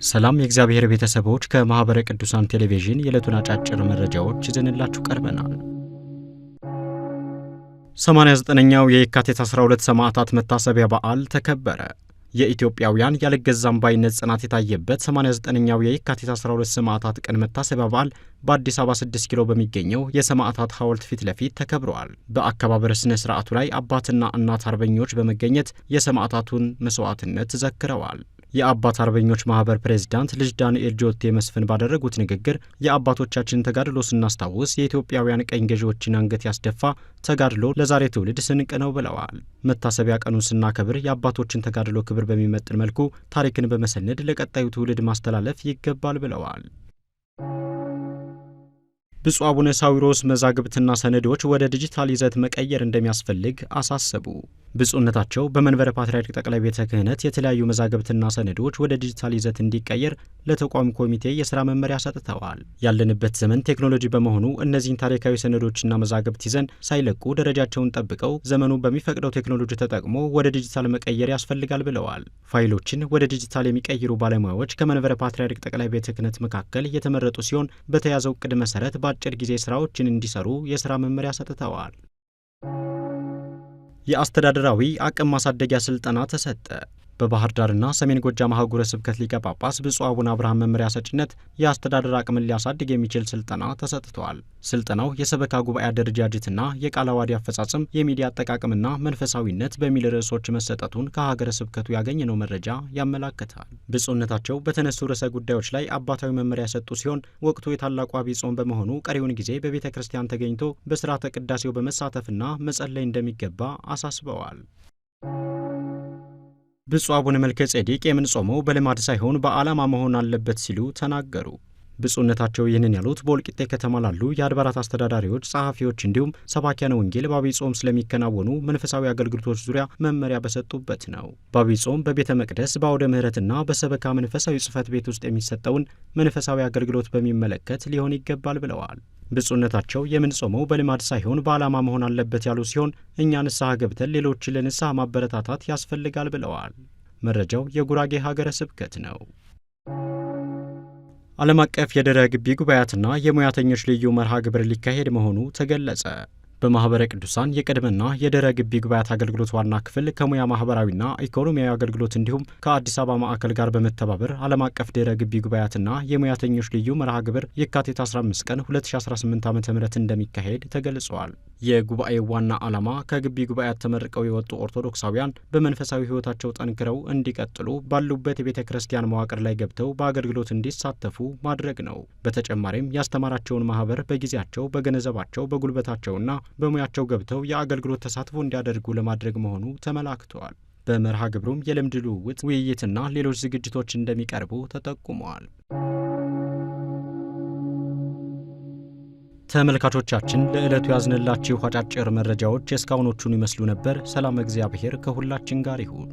ሰላም የእግዚአብሔር ቤተሰቦች ከማህበረ ቅዱሳን ቴሌቪዥን የዕለቱን አጫጭር መረጃዎች ይዘንላችሁ ቀርበናል። 89ኛው የካቲት 12 ሰማዕታት መታሰቢያ በዓል ተከበረ። የኢትዮጵያውያን ያልገዛም ባይነት ጽናት የታየበት 89ኛው የካቲት 12 ሰማዕታት ቀን መታሰቢያ በዓል በአዲስ አበባ 6 ኪሎ በሚገኘው የሰማዕታት ሐውልት ፊት ለፊት ተከብረዋል። በአከባበር ስነ ስርዓቱ ላይ አባትና እናት አርበኞች በመገኘት የሰማዕታቱን መስዋዕትነት ዘክረዋል። የአባት አርበኞች ማህበር ፕሬዝዳንት ልጅ ዳንኤል ጆቴ መስፍን ባደረጉት ንግግር የአባቶቻችን ተጋድሎ ስናስታውስ የኢትዮጵያውያን ቀኝ ገዢዎችን አንገት ያስደፋ ተጋድሎ ለዛሬ ትውልድ ስንቅ ነው ብለዋል። መታሰቢያ ቀኑን ስናከብር የአባቶችን ተጋድሎ ክብር በሚመጥን መልኩ ታሪክን በመሰነድ ለቀጣዩ ትውልድ ማስተላለፍ ይገባል ብለዋል። ብፁዕ አቡነ ሳዊሮስ መዛግብትና ሰነዶች ወደ ዲጂታል ይዘት መቀየር እንደሚያስፈልግ አሳሰቡ። ብፁዕነታቸው በመንበረ ፓትርያርክ ጠቅላይ ቤተ ክህነት የተለያዩ መዛግብትና ሰነዶች ወደ ዲጂታል ይዘት እንዲቀየር ለተቋም ኮሚቴ የሥራ መመሪያ ሰጥተዋል። ያለንበት ዘመን ቴክኖሎጂ በመሆኑ እነዚህን ታሪካዊ ሰነዶችና መዛግብት ይዘን ሳይለቁ ደረጃቸውን ጠብቀው ዘመኑ በሚፈቅደው ቴክኖሎጂ ተጠቅሞ ወደ ዲጂታል መቀየር ያስፈልጋል ብለዋል። ፋይሎችን ወደ ዲጂታል የሚቀይሩ ባለሙያዎች ከመንበረ ፓትርያርክ ጠቅላይ ቤተ ክህነት መካከል የተመረጡ ሲሆን በተያዘው ዕቅድ መሰረት በአጭር ጊዜ ስራዎችን እንዲሰሩ የሥራ መመሪያ ሰጥተዋል። የአስተዳደራዊ አቅም ማሳደጊያ ስልጠና ተሰጠ። በባህር ዳርና ሰሜን ጎጃም ሀገረ ስብከት ሊቀ ጳጳስ ብፁዕ አቡነ አብርሃም መመሪያ ሰጭነት የአስተዳደር አቅምን ሊያሳድግ የሚችል ስልጠና ተሰጥቷል። ስልጠናው የሰበካ ጉባኤ አደረጃጀትና የቃለ ዓዋዲ አፈጻጸም፣ የሚዲያ አጠቃቀምና መንፈሳዊነት በሚል ርዕሶች መሰጠቱን ከሀገረ ስብከቱ ያገኘነው መረጃ ያመላክታል። ብፁዕነታቸው በተነሱ ርዕሰ ጉዳዮች ላይ አባታዊ መመሪያ የሰጡ ሲሆን ወቅቱ የታላቁ ዐቢይ ጾም በመሆኑ ቀሪውን ጊዜ በቤተ ክርስቲያን ተገኝቶ በሥርዓተ ቅዳሴው በመሳተፍና መጸለይ እንደሚገባ አሳስበዋል። ብፁዕ አቡነ መልከ ጼዴቅ የምንጾመው በልማድ ሳይሆን በዓላማ መሆን አለበት ሲሉ ተናገሩ። ብፁዕነታቸው ይህንን ያሉት በወልቂጤ ከተማ ላሉ የአድባራት አስተዳዳሪዎች፣ ጸሐፊዎች እንዲሁም ሰባኪያነ ወንጌል በዐቢይ ጾም ስለሚከናወኑ መንፈሳዊ አገልግሎቶች ዙሪያ መመሪያ በሰጡበት ነው። በዐቢይ ጾም በቤተ መቅደስ በአውደ ምሕረትና በሰበካ መንፈሳዊ ጽሕፈት ቤት ውስጥ የሚሰጠውን መንፈሳዊ አገልግሎት በሚመለከት ሊሆን ይገባል ብለዋል። ብፁዕነታቸው የምንጾመው በልማድ ሳይሆን በዓላማ መሆን አለበት ያሉ ሲሆን እኛ ንስሐ ገብተን ሌሎችን ለንስሐ ማበረታታት ያስፈልጋል ብለዋል። መረጃው የጉራጌ ሀገረ ስብከት ነው። ዓለም አቀፍ የድህረ ግቢ ጉባኤያትና የሙያተኞች ልዩ መርሃ ግብር ሊካሄድ መሆኑ ተገለጸ። በማህበረ ቅዱሳን የቅድመና የድህረ ግቢ ጉባኤያት አገልግሎት ዋና ክፍል ከሙያ ማህበራዊና ኢኮኖሚያዊ አገልግሎት እንዲሁም ከአዲስ አበባ ማዕከል ጋር በመተባበር ዓለም አቀፍ ድህረ ግቢ ጉባኤያትና የሙያተኞች ልዩ መርሃ ግብር የካቲት 15 ቀን 2018 ዓ.ም እንደሚካሄድ ተገልጿል። የጉባኤው ዋና ዓላማ ከግቢ ጉባኤያት ተመርቀው የወጡ ኦርቶዶክሳውያን በመንፈሳዊ ሕይወታቸው ጠንክረው እንዲቀጥሉ ባሉበት የቤተ ክርስቲያን መዋቅር ላይ ገብተው በአገልግሎት እንዲሳተፉ ማድረግ ነው። በተጨማሪም ያስተማራቸውን ማህበር በጊዜያቸው፣ በገንዘባቸው፣ በጉልበታቸውና በሙያቸው ገብተው የአገልግሎት ተሳትፎ እንዲያደርጉ ለማድረግ መሆኑ ተመላክተዋል። በመርሃ ግብሩም የልምድ ልውውጥ፣ ውይይትና ሌሎች ዝግጅቶች እንደሚቀርቡ ተጠቁመዋል። ተመልካቾቻችን ለዕለቱ ያዝንላችሁ አጫጭር መረጃዎች የእስካሁኖቹን ይመስሉ ነበር። ሰላም እግዚአብሔር ከሁላችን ጋር ይሁን።